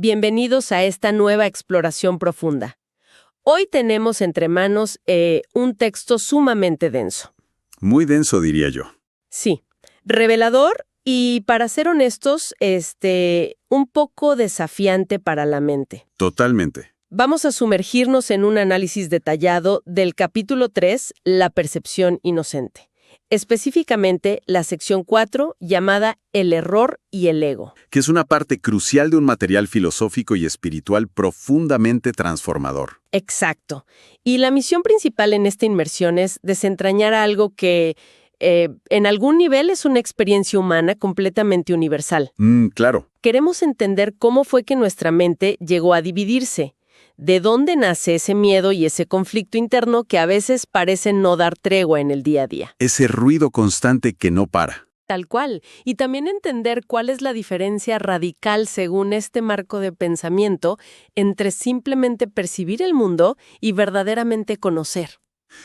Bienvenidos a esta nueva exploración profunda. Hoy tenemos entre manos un texto sumamente denso. Muy denso, diría yo. Sí, revelador y, para ser honestos, un poco desafiante para la mente. Totalmente. Vamos a sumergirnos en un análisis detallado del capítulo 3, La percepción inocente. Específicamente la sección 4, llamada El error y el ego. Que es una parte crucial de un material filosófico y espiritual profundamente transformador. Exacto. Y la misión principal en esta inmersión es desentrañar algo que, en algún nivel, es una experiencia humana completamente universal. Claro. Queremos entender cómo fue que nuestra mente llegó a dividirse. ¿De dónde nace ese miedo y ese conflicto interno que a veces parecen no dar tregua en el día a día? Ese ruido constante que no para. Tal cual. Y también entender cuál es la diferencia radical, según este marco de pensamiento, entre simplemente percibir el mundo y verdaderamente conocer.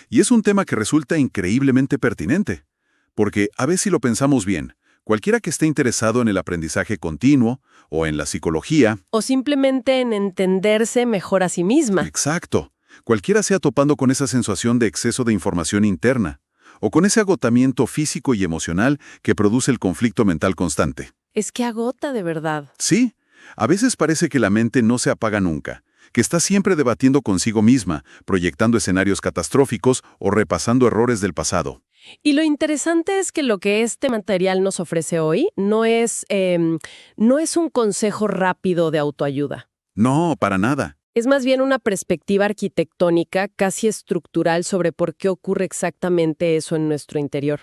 Y es un tema que resulta increíblemente pertinente. Porque, a ver si lo pensamos bien, cualquiera que esté interesado en el aprendizaje continuo o en la psicología... O simplemente en entenderse mejor a sí misma. Exacto. Cualquiera sea topando con esa sensación de exceso de información interna, o con ese agotamiento físico y emocional que produce el conflicto mental constante. Es que agota de verdad. Sí, a veces parece que la mente no se apaga nunca, que está siempre debatiendo consigo misma, proyectando escenarios catastróficos o repasando errores del pasado. Y lo interesante es que lo que este material nos ofrece hoy no es un consejo rápido de autoayuda. No, para nada. Es más bien una perspectiva arquitectónica casi estructural sobre por qué ocurre exactamente eso en nuestro interior.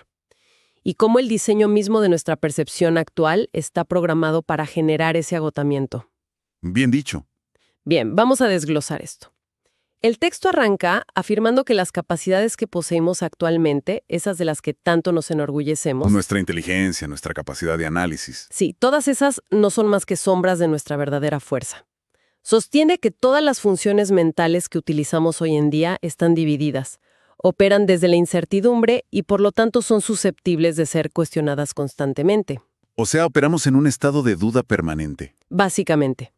Y cómo el diseño mismo de nuestra percepción actual está programado para generar ese agotamiento. Bien dicho. Bien, vamos a desglosar esto. El texto arranca afirmando que las capacidades que poseemos actualmente, esas de las que tanto nos enorgullecemos... Nuestra inteligencia, nuestra capacidad de análisis. Sí, todas esas no son más que sombras de nuestra verdadera fuerza. Sostiene que todas las funciones mentales que utilizamos hoy en día están divididas, operan desde la incertidumbre y por lo tanto son susceptibles de ser cuestionadas constantemente. O sea, operamos en un estado de duda permanente. Básicamente.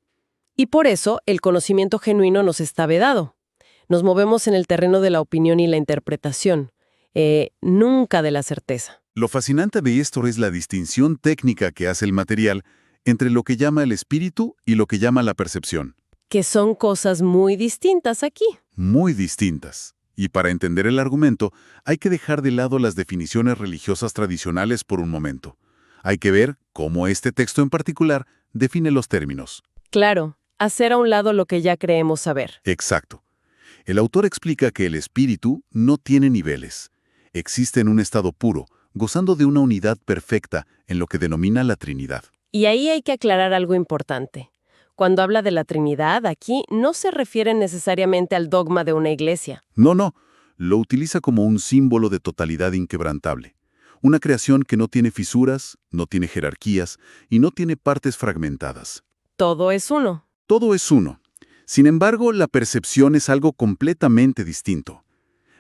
Y por eso el conocimiento genuino nos está vedado. Nos movemos en el terreno de la opinión y la interpretación, nunca de la certeza. Lo fascinante de esto es la distinción técnica que hace el material entre lo que llama el espíritu y lo que llama la percepción. Que son cosas muy distintas aquí. Muy distintas. Y para entender el argumento, hay que dejar de lado las definiciones religiosas tradicionales por un momento. Hay que ver cómo este texto en particular define los términos. Claro, hacer a un lado lo que ya creemos saber. Exacto. El autor explica que el espíritu no tiene niveles. Existe en un estado puro, gozando de una unidad perfecta en lo que denomina la Trinidad. Y ahí hay que aclarar algo importante. Cuando habla de la Trinidad, aquí no se refiere necesariamente al dogma de una iglesia. No. Lo utiliza como un símbolo de totalidad inquebrantable. Una creación que no tiene fisuras, no tiene jerarquías y no tiene partes fragmentadas. Todo es uno. Todo es uno. Sin embargo, la percepción es algo completamente distinto.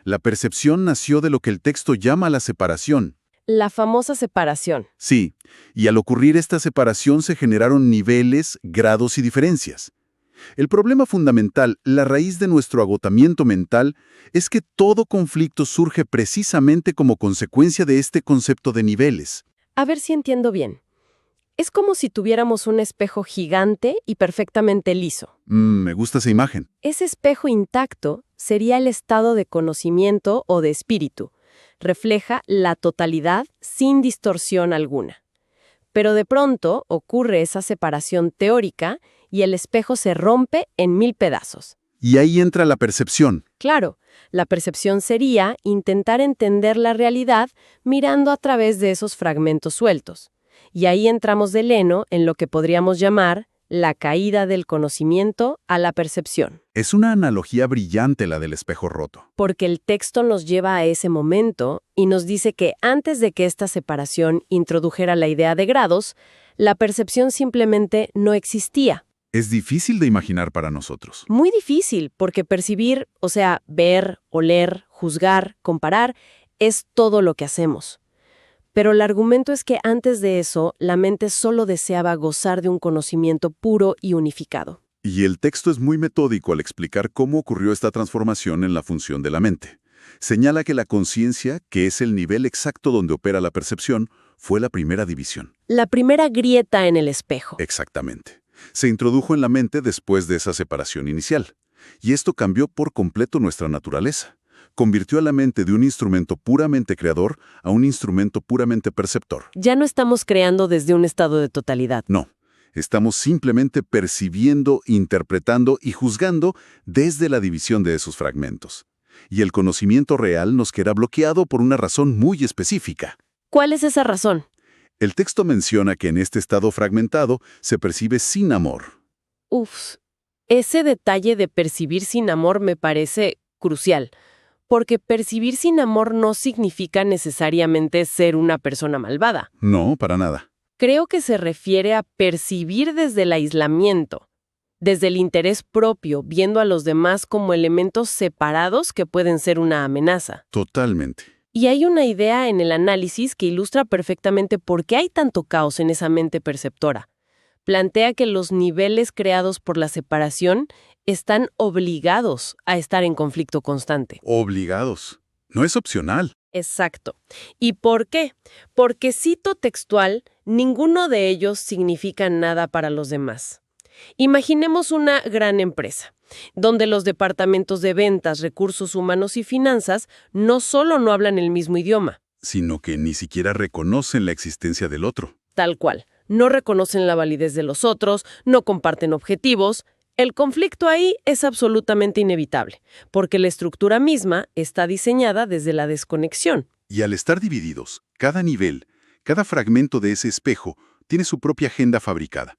La percepción nació de lo que el texto llama la separación. La famosa separación. Sí, y al ocurrir esta separación se generaron niveles, grados y diferencias. El problema fundamental, la raíz de nuestro agotamiento mental, es que todo conflicto surge precisamente como consecuencia de este concepto de niveles. A ver si entiendo bien. Es como si tuviéramos un espejo gigante y perfectamente liso. Me gusta esa imagen. Ese espejo intacto sería el estado de conocimiento o de espíritu. Refleja la totalidad sin distorsión alguna. Pero de pronto ocurre esa separación teórica y el espejo se rompe en 1000 pedazos. Y ahí entra la percepción. Claro, la percepción sería intentar entender la realidad mirando a través de esos fragmentos sueltos. Y ahí entramos de lleno en lo que podríamos llamar la caída del conocimiento a la percepción. Es una analogía brillante la del espejo roto. Porque el texto nos lleva a ese momento y nos dice que antes de que esta separación introdujera la idea de grados, la percepción simplemente no existía. Es difícil de imaginar para nosotros. Muy difícil, porque percibir, o sea, ver, oler, juzgar, comparar, es todo lo que hacemos. Pero el argumento es que antes de eso, la mente solo deseaba gozar de un conocimiento puro y unificado. Y el texto es muy metódico al explicar cómo ocurrió esta transformación en la función de la mente. Señala que la conciencia, que es el nivel exacto donde opera la percepción, fue la primera división. La primera grieta en el espejo. Exactamente. Se introdujo en la mente después de esa separación inicial. Y esto cambió por completo nuestra naturaleza. Convirtió a la mente de un instrumento puramente creador a un instrumento puramente perceptor. Ya no estamos creando desde un estado de totalidad. No. Estamos simplemente percibiendo, interpretando y juzgando desde la división de esos fragmentos. Y el conocimiento real nos queda bloqueado por una razón muy específica. ¿Cuál es esa razón? El texto menciona que en este estado fragmentado se percibe sin amor. Uf, ese detalle de percibir sin amor me parece crucial, porque percibir sin amor no significa necesariamente ser una persona malvada. No, para nada. Creo que se refiere a percibir desde el aislamiento, desde el interés propio, viendo a los demás como elementos separados que pueden ser una amenaza. Totalmente. Y hay una idea en el análisis que ilustra perfectamente por qué hay tanto caos en esa mente perceptora. Plantea que los niveles creados por la separación están obligados a estar en conflicto constante. Obligados. No es opcional. Exacto. ¿Y por qué? Porque, cito textual, ninguno de ellos significa nada para los demás. Imaginemos una gran empresa, donde los departamentos de ventas, recursos humanos y finanzas no solo no hablan el mismo idioma, Sino que ni siquiera reconocen la existencia del otro. tal cual. No reconocen la validez de los otros, no comparten objetivos. El conflicto ahí es absolutamente inevitable, porque la estructura misma está diseñada desde la desconexión. Y al estar divididos, cada nivel, cada fragmento de ese espejo, tiene su propia agenda fabricada.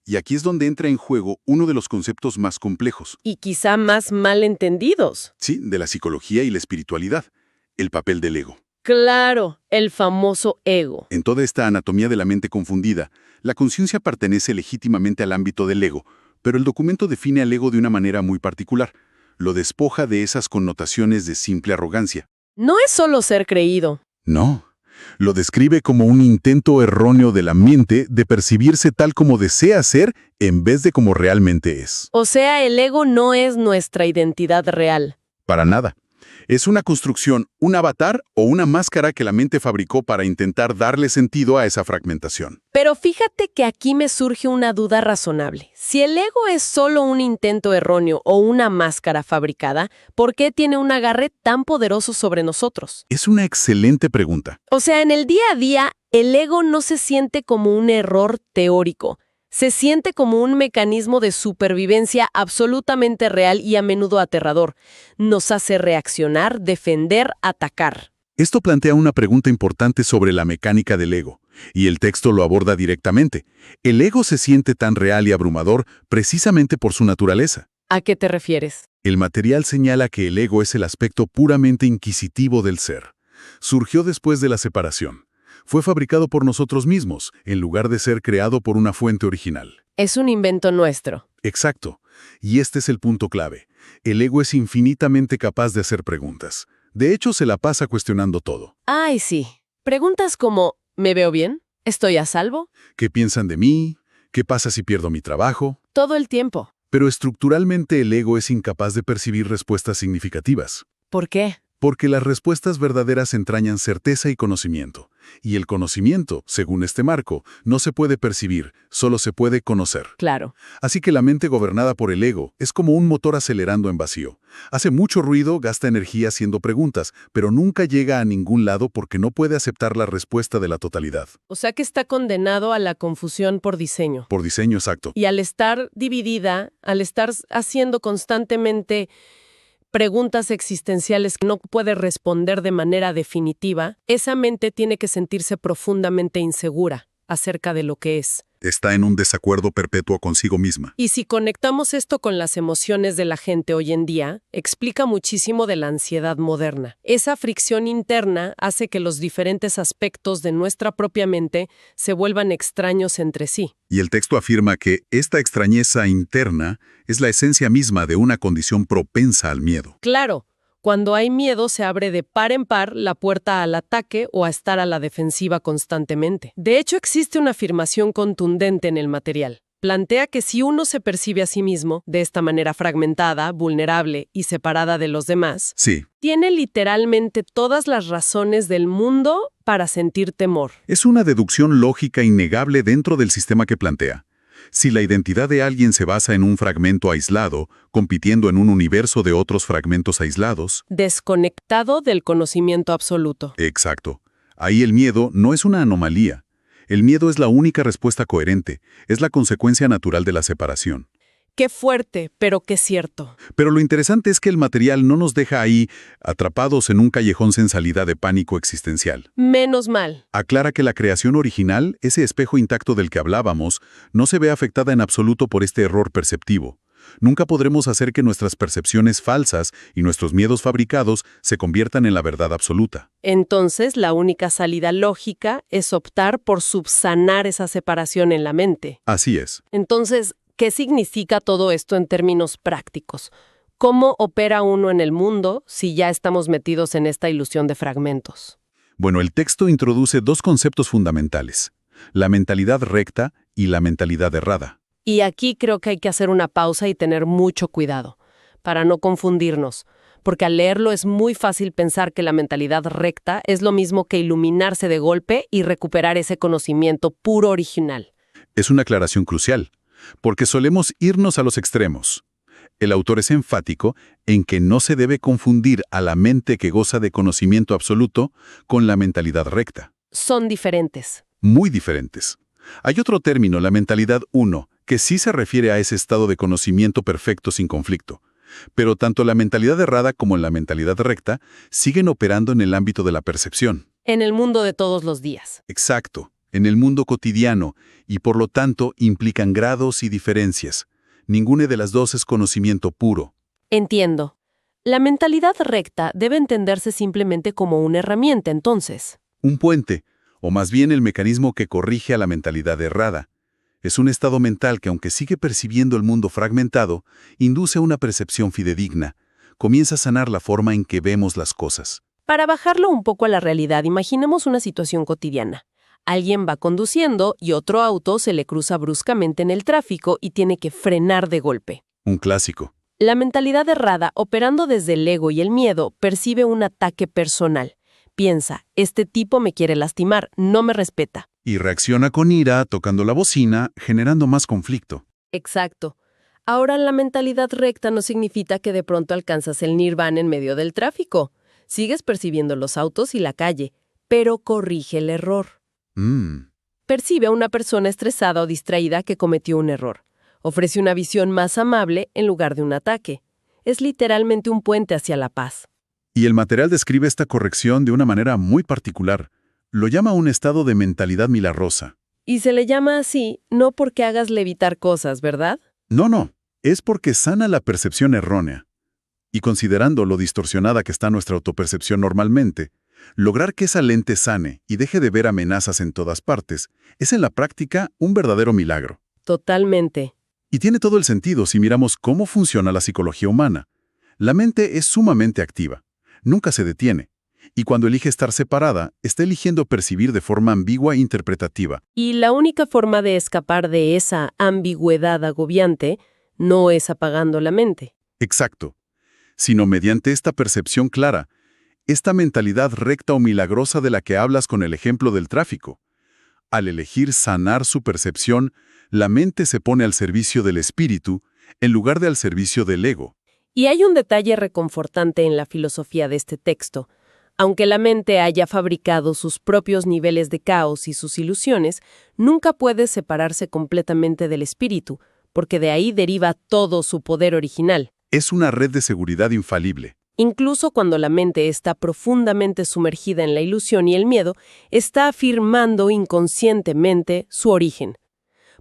Y aquí es donde entra en juego uno de los conceptos más complejos. Y quizá más mal entendidos. Sí, de la psicología y la espiritualidad, el papel del ego. Claro, el famoso ego. En toda esta anatomía de la mente confundida, la conciencia pertenece legítimamente al ámbito del ego, pero el documento define al ego de una manera muy particular. Lo despoja de esas connotaciones de simple arrogancia. No es solo ser creído. No. Lo describe como un intento erróneo de la mente de percibirse tal como desea ser en vez de como realmente es. O sea, el ego no es nuestra identidad real. Para nada. Es una construcción, un avatar o una máscara que la mente fabricó para intentar darle sentido a esa fragmentación. Pero fíjate que aquí me surge una duda razonable. Si el ego es solo un intento erróneo o una máscara fabricada, ¿por qué tiene un agarre tan poderoso sobre nosotros? Es una excelente pregunta. O sea, en el día a día, el ego no se siente como un error teórico. Se siente como un mecanismo de supervivencia absolutamente real y a menudo aterrador. Nos hace reaccionar, defender, atacar. Esto plantea una pregunta importante sobre la mecánica del ego, y el texto lo aborda directamente. El ego se siente tan real y abrumador precisamente por su naturaleza. ¿A qué te refieres? El material señala que el ego es el aspecto puramente inquisitivo del ser. Surgió después de la separación. Fue fabricado por nosotros mismos, en lugar de ser creado por una fuente original. Es un invento nuestro. Exacto. Y este es el punto clave. El ego es infinitamente capaz de hacer preguntas. De hecho, se la pasa cuestionando todo. Ay, sí. Preguntas como, ¿me veo bien? ¿Estoy a salvo? ¿Qué piensan de mí? ¿Qué pasa si pierdo mi trabajo? Todo el tiempo. Pero estructuralmente el ego es incapaz de percibir respuestas significativas. ¿Por qué? Porque las respuestas verdaderas entrañan certeza y conocimiento. Y el conocimiento, según este marco, no se puede percibir, solo se puede conocer. Claro. Así que la mente gobernada por el ego es como un motor acelerando en vacío. Hace mucho ruido, gasta energía haciendo preguntas, pero nunca llega a ningún lado porque no puede aceptar la respuesta de la totalidad. O sea que está condenado a la confusión por diseño. Por diseño exacto. Y al estar dividida, al estar haciendo constantemente preguntas existenciales que no puede responder de manera definitiva, esa mente tiene que sentirse profundamente insegura acerca de lo que es. Está en un desacuerdo perpetuo consigo misma. Y si conectamos esto con las emociones de la gente hoy en día, explica muchísimo de la ansiedad moderna. Esa fricción interna hace que los diferentes aspectos de nuestra propia mente se vuelvan extraños entre sí. Y el texto afirma que esta extrañeza interna es la esencia misma de una condición propensa al miedo. Claro, Cuando hay miedo, se abre de par en par la puerta al ataque o a estar a la defensiva constantemente. De hecho, existe una afirmación contundente en el material. Plantea que si uno se percibe a sí mismo de esta manera fragmentada, vulnerable y separada de los demás, Sí, tiene literalmente todas las razones del mundo para sentir temor. es una deducción lógica innegable dentro del sistema que plantea. Si la identidad de alguien se basa en un fragmento aislado, compitiendo en un universo de otros fragmentos aislados. Desconectado del conocimiento absoluto. Exacto. Ahí el miedo no es una anomalía. El miedo es la única respuesta coherente, es la consecuencia natural de la separación. Qué fuerte, pero qué cierto. Pero lo interesante es que el material no nos deja ahí, atrapados en un callejón sin salida de pánico existencial. Menos mal. Aclara que la creación original, ese espejo intacto del que hablábamos, no se ve afectada en absoluto por este error perceptivo. Nunca podremos hacer que nuestras percepciones falsas y nuestros miedos fabricados se conviertan en la verdad absoluta. Entonces, la única salida lógica es optar por subsanar esa separación en la mente. Así es. Entonces, ¿qué significa todo esto en términos prácticos? ¿Cómo opera uno en el mundo si ya estamos metidos en esta ilusión de fragmentos? Bueno, el texto introduce dos conceptos fundamentales: la mentalidad recta y la mentalidad errada. Y aquí creo que hay que hacer una pausa y tener mucho cuidado, para no confundirnos, porque al leerlo es muy fácil pensar que la mentalidad recta es lo mismo que iluminarse de golpe y recuperar ese conocimiento puro original. Es una aclaración crucial, porque solemos irnos a los extremos. El autor es enfático en que no se debe confundir a la mente que goza de conocimiento absoluto con la mentalidad recta. Son diferentes. Muy diferentes. Hay otro término, la mentalidad 1, que sí se refiere a ese estado de conocimiento perfecto sin conflicto. Pero tanto la mentalidad errada como la mentalidad recta siguen operando en el ámbito de la percepción. En el mundo de todos los días. Exacto, en el mundo cotidiano, y por lo tanto implican grados y diferencias. Ninguna de las dos es conocimiento puro. Entiendo. La mentalidad recta debe entenderse simplemente como una herramienta, entonces. Un puente, o más bien el mecanismo que corrige a la mentalidad errada. Es un estado mental que, aunque sigue percibiendo el mundo fragmentado, induce una percepción fidedigna. Comienza a sanar la forma en que vemos las cosas. Para bajarlo un poco a la realidad, imaginemos una situación cotidiana. Alguien va conduciendo y otro auto se le cruza bruscamente en el tráfico y tiene que frenar de golpe. Un clásico. La mentalidad errada, operando desde el ego y el miedo, percibe un ataque personal. Piensa, este tipo me quiere lastimar, no me respeta. Y reacciona con ira, tocando la bocina, generando más conflicto. Exacto. Ahora, la mentalidad recta no significa que de pronto alcanzas el nirvana en medio del tráfico. Sigues percibiendo los autos y la calle, pero corrige el error. Percibe a una persona estresada o distraída que cometió un error. Ofrece una visión más amable en lugar de un ataque. Es literalmente un puente hacia la paz. Y el material describe esta corrección de una manera muy particular. Lo llama un estado de mentalidad milagrosa. Y se le llama así no porque hagas levitar cosas, ¿verdad? No, es porque sana la percepción errónea. Y considerando lo distorsionada que está nuestra autopercepción normalmente, lograr que esa lente sane y deje de ver amenazas en todas partes es en la práctica un verdadero milagro. Totalmente. Y tiene todo el sentido si miramos cómo funciona la psicología humana. La mente es sumamente activa, nunca se detiene, y cuando elige estar separada, está eligiendo percibir de forma ambigua e interpretativa. Y la única forma de escapar de esa ambigüedad agobiante no es apagando la mente. Exacto, sino mediante esta percepción clara, esta mentalidad recta o milagrosa de la que hablas con el ejemplo del tráfico. Al elegir sanar su percepción, la mente se pone al servicio del espíritu en lugar de al servicio del ego. Y hay un detalle reconfortante en la filosofía de este texto. Aunque la mente haya fabricado sus propios niveles de caos y sus ilusiones, nunca puede separarse completamente del espíritu, porque de ahí deriva todo su poder original. Es una red de seguridad infalible. Incluso cuando la mente está profundamente sumergida en la ilusión y el miedo, está afirmando inconscientemente su origen.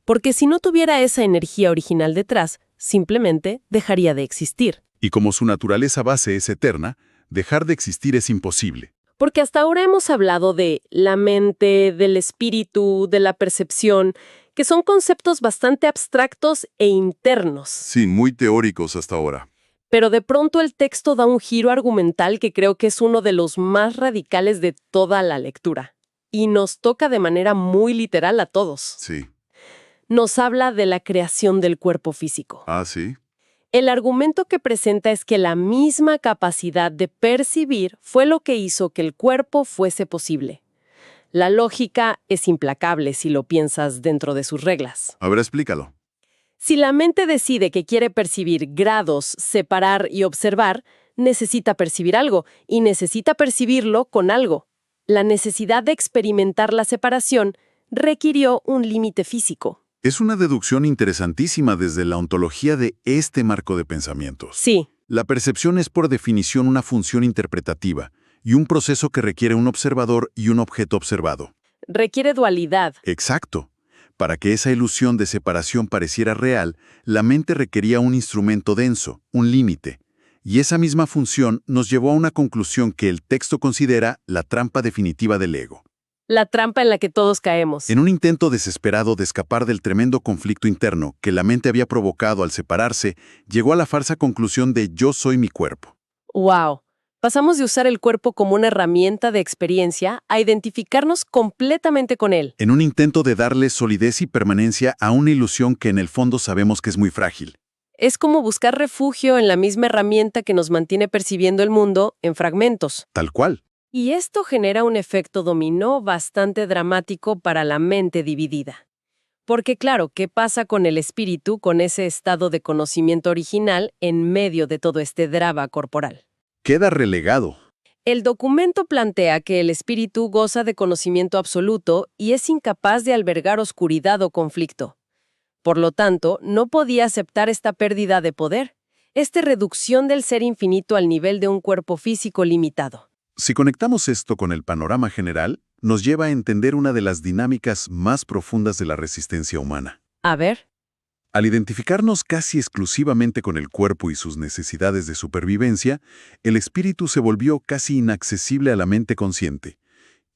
Porque si no tuviera esa energía original detrás, simplemente dejaría de existir. Y como su naturaleza base es eterna, dejar de existir es imposible. Porque hasta ahora hemos hablado de la mente, del espíritu, de la percepción, que son conceptos bastante abstractos e internos. Sí, muy teóricos hasta ahora. Pero de pronto el texto da un giro argumental que creo que es uno de los más radicales de toda la lectura. Y nos toca de manera muy literal a todos. Sí. Nos habla de la creación del cuerpo físico. Ah, sí. El argumento que presenta es que la misma capacidad de percibir fue lo que hizo que el cuerpo fuese posible. La lógica es implacable si lo piensas dentro de sus reglas. A ver, explícalo. Si la mente decide que quiere percibir grados, separar y observar, necesita percibir algo, y necesita percibirlo con algo. La necesidad de experimentar la separación requirió un límite físico. Es una deducción interesantísima desde la ontología de este marco de pensamientos. Sí, La percepción es por definición una función interpretativa y un proceso que requiere un observador y un objeto observado. requiere dualidad. Exacto. Para que esa ilusión de separación pareciera real, la mente requería un instrumento denso, un límite. Y esa misma función nos llevó a una conclusión que el texto considera la trampa definitiva del ego. La trampa en la que todos caemos. En un intento desesperado de escapar del tremendo conflicto interno que la mente había provocado al separarse, llegó a la falsa conclusión de yo soy mi cuerpo. ¡Wow! Pasamos de usar el cuerpo como una herramienta de experiencia a identificarnos completamente con él. En un intento de darle solidez y permanencia a una ilusión que en el fondo sabemos que es muy frágil. Es como buscar refugio en la misma herramienta que nos mantiene percibiendo el mundo en fragmentos. Tal cual. Y esto genera un efecto dominó bastante dramático para la mente dividida. Porque claro, ¿qué pasa con el espíritu, con ese estado de conocimiento original en medio de todo este drama corporal? Queda relegado. El documento plantea que el espíritu goza de conocimiento absoluto y es incapaz de albergar oscuridad o conflicto. Por lo tanto, no podía aceptar esta pérdida de poder, esta reducción del ser infinito al nivel de un cuerpo físico limitado. Si conectamos esto con el panorama general, nos lleva a entender una de las dinámicas más profundas de la resistencia humana. A ver, Al identificarnos casi exclusivamente con el cuerpo y sus necesidades de supervivencia, el espíritu se volvió casi inaccesible a la mente consciente,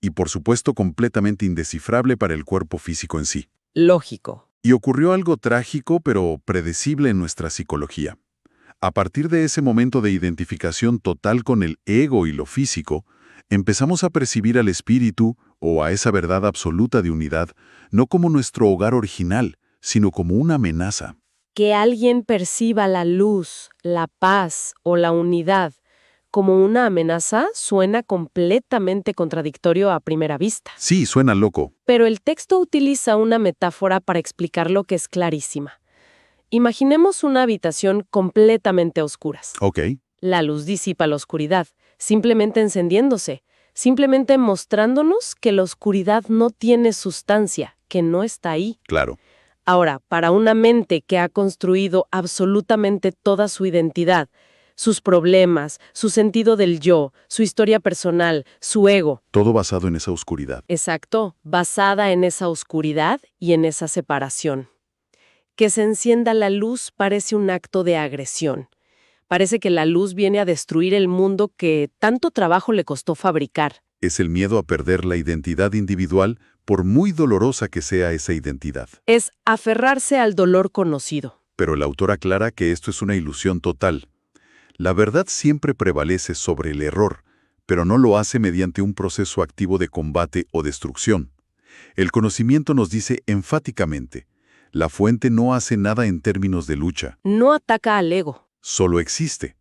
y por supuesto completamente indescifrable para el cuerpo físico en sí. lógico. Y ocurrió algo trágico pero predecible en nuestra psicología. A partir de ese momento de identificación total con el ego y lo físico, empezamos a percibir al espíritu, o a esa verdad absoluta de unidad, no como nuestro hogar original, sino como una amenaza. Que alguien perciba la luz, la paz o la unidad como una amenaza suena completamente contradictorio a primera vista. Sí, suena loco. Pero el texto utiliza una metáfora para explicar lo que es clarísima. Imaginemos una habitación completamente a oscuras. Ok, La luz disipa la oscuridad, simplemente encendiéndose, simplemente mostrándonos que la oscuridad no tiene sustancia, que no está ahí. claro. Ahora, para una mente que ha construido absolutamente toda su identidad, sus problemas, su sentido del yo, su historia personal, su ego, Todo basado en esa oscuridad. exacto, basada en esa oscuridad y en esa separación. Que se encienda la luz parece un acto de agresión. Parece que la luz viene a destruir el mundo que tanto trabajo le costó fabricar. Es el miedo a perder la identidad individual, por muy dolorosa que sea esa identidad. Es aferrarse al dolor conocido. Pero el autor aclara que esto es una ilusión total. La verdad siempre prevalece sobre el error, pero no lo hace mediante un proceso activo de combate o destrucción. El conocimiento nos dice enfáticamente, la fuente no hace nada en términos de lucha, No ataca al ego. solo existe.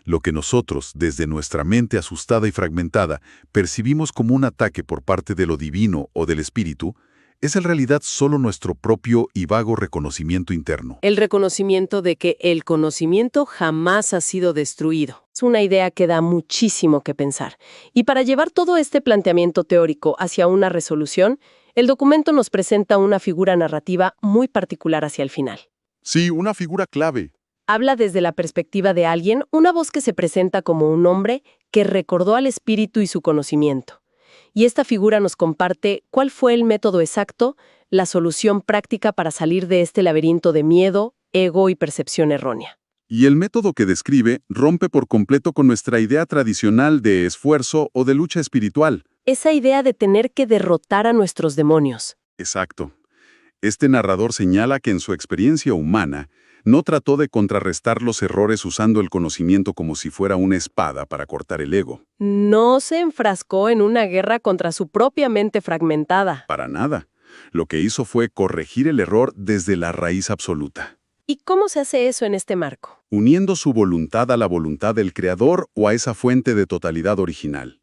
Lo que nosotros, desde nuestra mente asustada y fragmentada, percibimos como un ataque por parte de lo divino o del espíritu, es en realidad solo nuestro propio y vago reconocimiento interno. El reconocimiento de que el conocimiento jamás ha sido destruido. Es una idea que da muchísimo que pensar. Y para llevar todo este planteamiento teórico hacia una resolución, el documento nos presenta una figura narrativa muy particular hacia el final. Sí, una figura clave. Habla desde la perspectiva de alguien, una voz que se presenta como un hombre que recordó al espíritu y su conocimiento. Y esta figura nos comparte cuál fue el método exacto, la solución práctica para salir de este laberinto de miedo, ego y percepción errónea. Y el método que describe rompe por completo con nuestra idea tradicional de esfuerzo o de lucha espiritual. Esa idea de tener que derrotar a nuestros demonios. Exacto. Este narrador señala que en su experiencia humana, No trató de contrarrestar los errores usando el conocimiento como si fuera una espada para cortar el ego. No se enfrascó en una guerra contra su propia mente fragmentada. Para nada. Lo que hizo fue corregir el error desde la raíz absoluta, ¿Y cómo se hace eso en este marco? uniendo su voluntad a la voluntad del Creador o a esa fuente de totalidad original.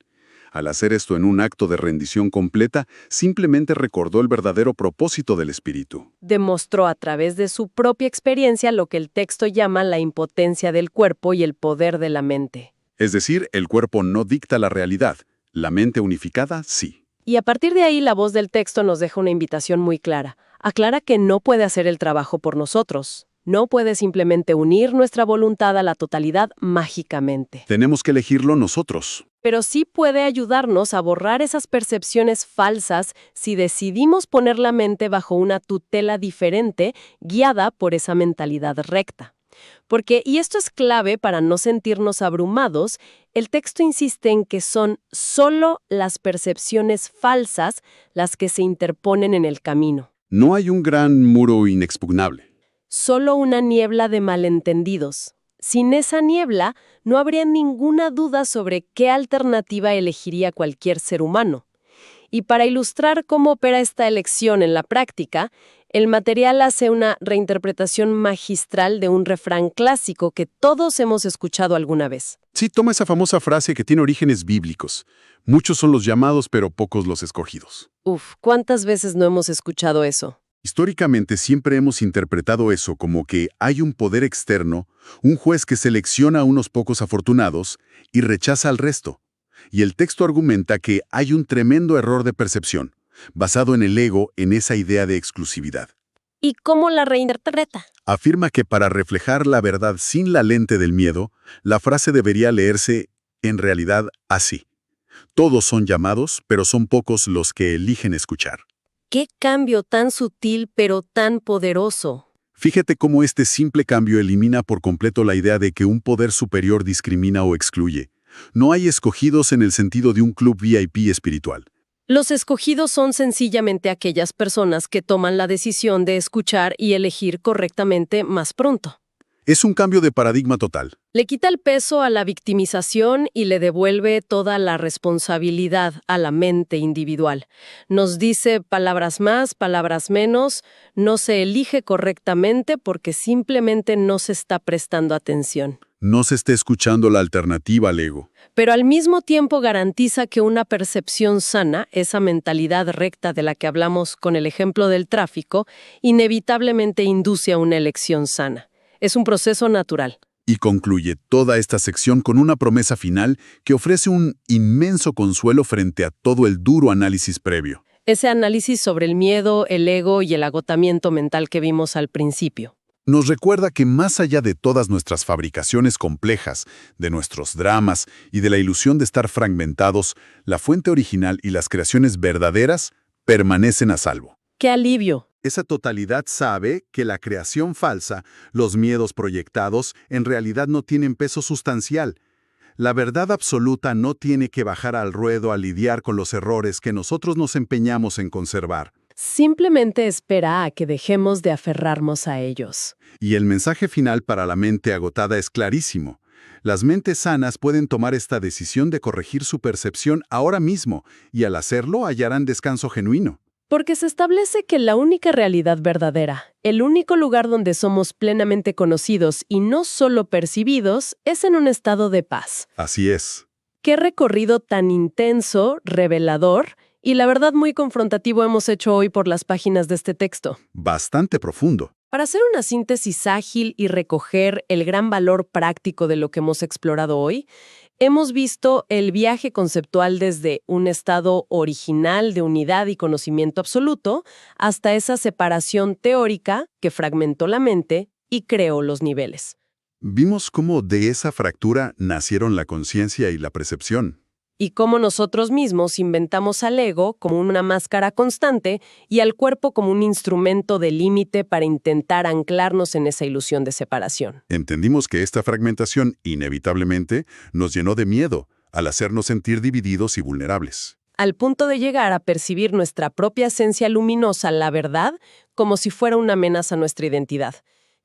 Al hacer esto en un acto de rendición completa, simplemente recordó el verdadero propósito del Espíritu. Demostró a través de su propia experiencia lo que el texto llama la impotencia del cuerpo y el poder de la mente. Es decir, el cuerpo no dicta la realidad, la mente unificada sí. Y a partir de ahí la voz del texto nos deja una invitación muy clara. Aclara que no puede hacer el trabajo por nosotros. No puede simplemente unir nuestra voluntad a la totalidad mágicamente. Tenemos que elegirlo nosotros. Pero sí puede ayudarnos a borrar esas percepciones falsas si decidimos poner la mente bajo una tutela diferente, guiada por esa mentalidad recta. Porque, y esto es clave para no sentirnos abrumados, el texto insiste en que son solo las percepciones falsas las que se interponen en el camino. No hay un gran muro inexpugnable. Solo una niebla de malentendidos. Sin esa niebla, no habría ninguna duda sobre qué alternativa elegiría cualquier ser humano. Y para ilustrar cómo opera esta elección en la práctica, el material hace una reinterpretación magistral de un refrán clásico que todos hemos escuchado alguna vez. Sí, toma esa famosa frase que tiene orígenes bíblicos. Muchos son los llamados, pero pocos los escogidos. Uf, ¿cuántas veces no hemos escuchado eso? Históricamente siempre hemos interpretado eso como que hay un poder externo, un juez que selecciona a unos pocos afortunados y rechaza al resto. Y el texto argumenta que hay un tremendo error de percepción, basado en el ego, en esa idea de exclusividad. ¿Y cómo la reinterpreta? Afirma que para reflejar la verdad sin la lente del miedo, la frase debería leerse, en realidad, así. Todos son llamados, pero son pocos los que eligen escuchar. ¡Qué cambio tan sutil pero tan poderoso! Fíjate cómo este simple cambio elimina por completo la idea de que un poder superior discrimina o excluye. No hay escogidos en el sentido de un club VIP espiritual. Los escogidos son sencillamente aquellas personas que toman la decisión de escuchar y elegir correctamente más pronto. Es un cambio de paradigma total. Le quita el peso a la victimización y le devuelve toda la responsabilidad a la mente individual. Nos dice palabras más, palabras menos, no se elige correctamente porque simplemente no se está prestando atención. No se está escuchando la alternativa al ego. Pero al mismo tiempo garantiza que una percepción sana, esa mentalidad recta de la que hablamos con el ejemplo del tráfico, inevitablemente induce a una elección sana. Es un proceso natural. Y concluye toda esta sección con una promesa final que ofrece un inmenso consuelo frente a todo el duro análisis previo. Ese análisis sobre el miedo, el ego y el agotamiento mental que vimos al principio. Nos recuerda que más allá de todas nuestras fabricaciones complejas, de nuestros dramas y de la ilusión de estar fragmentados, la fuente original y las creaciones verdaderas permanecen a salvo. ¡Qué alivio! Esa totalidad sabe que la creación falsa, los miedos proyectados, en realidad no tienen peso sustancial. La verdad absoluta no tiene que bajar al ruedo a lidiar con los errores que nosotros nos empeñamos en conservar. Simplemente espera a que dejemos de aferrarnos a ellos. Y el mensaje final para la mente agotada es clarísimo. Las mentes sanas pueden tomar esta decisión de corregir su percepción ahora mismo, y al hacerlo hallarán descanso genuino. Porque se establece que la única realidad verdadera, el único lugar donde somos plenamente conocidos y no solo percibidos, es en un estado de paz. Así es. Qué recorrido tan intenso, revelador y la verdad muy confrontativo hemos hecho hoy por las páginas de este texto. Bastante profundo. Para hacer una síntesis ágil y recoger el gran valor práctico de lo que hemos explorado hoy, hemos visto el viaje conceptual desde un estado original de unidad y conocimiento absoluto hasta esa separación teórica que fragmentó la mente y creó los niveles. Vimos cómo de esa fractura nacieron la conciencia y la percepción. Y cómo nosotros mismos inventamos al ego como una máscara constante y al cuerpo como un instrumento de límite para intentar anclarnos en esa ilusión de separación. Entendimos que esta fragmentación inevitablemente nos llenó de miedo al hacernos sentir divididos y vulnerables. Al punto de llegar a percibir nuestra propia esencia luminosa, la verdad, como si fuera una amenaza a nuestra identidad.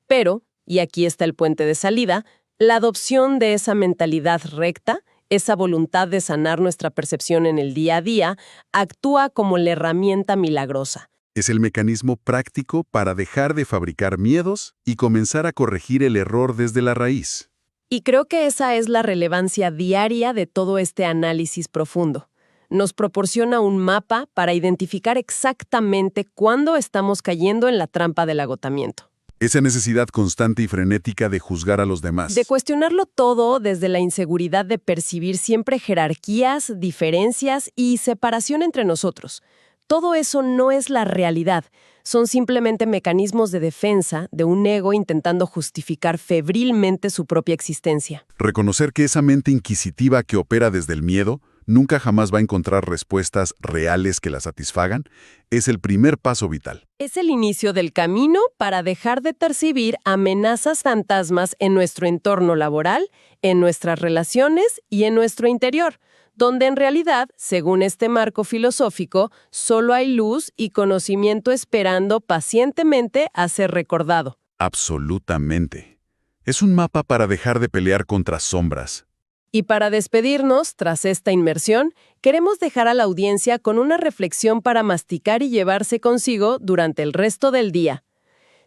Pero y aquí está el puente de salida, la adopción de esa mentalidad recta, esa voluntad de sanar nuestra percepción en el día a día, actúa como la herramienta milagrosa. Es el mecanismo práctico para dejar de fabricar miedos y comenzar a corregir el error desde la raíz. Y creo que esa es la relevancia diaria de todo este análisis profundo. Nos proporciona un mapa para identificar exactamente cuándo estamos cayendo en la trampa del agotamiento. Esa necesidad constante y frenética de juzgar a los demás. De cuestionarlo todo desde la inseguridad de percibir siempre jerarquías, diferencias y separación entre nosotros. Todo eso no es la realidad. Son simplemente mecanismos de defensa de un ego intentando justificar febrilmente su propia existencia. Reconocer que esa mente inquisitiva que opera desde el miedo nunca jamás va a encontrar respuestas reales que la satisfagan es el primer paso vital. Es el inicio del camino para dejar de percibir amenazas fantasmas en nuestro entorno laboral, en nuestras relaciones y en nuestro interior, donde en realidad, según este marco filosófico, solo hay luz y conocimiento esperando pacientemente a ser recordado. Absolutamente. Es un mapa para dejar de pelear contra sombras. Y para despedirnos, tras esta inmersión, queremos dejar a la audiencia con una reflexión para masticar y llevarse consigo durante el resto del día.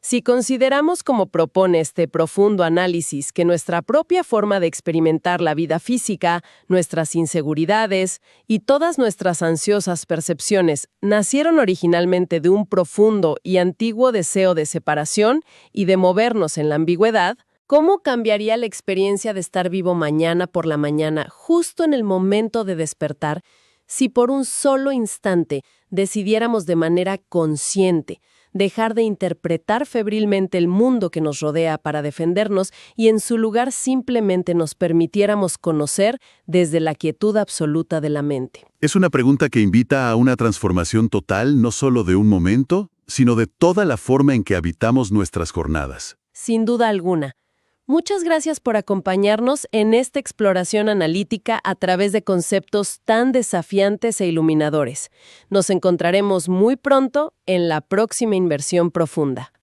Si consideramos, como propone este profundo análisis, que nuestra propia forma de experimentar la vida física, nuestras inseguridades y todas nuestras ansiosas percepciones nacieron originalmente de un profundo y antiguo deseo de separación y de movernos en la ambigüedad, ¿cómo cambiaría la experiencia de estar vivo mañana por la mañana, justo en el momento de despertar, si por un solo instante decidiéramos de manera consciente dejar de interpretar febrilmente el mundo que nos rodea para defendernos y en su lugar simplemente nos permitiéramos conocer desde la quietud absoluta de la mente? Es una pregunta que invita a una transformación total no solo de un momento, sino de toda la forma en que habitamos nuestras jornadas. Sin duda alguna. Muchas gracias por acompañarnos en esta exploración analítica a través de conceptos tan desafiantes e iluminadores. Nos encontraremos muy pronto en la próxima inversión profunda.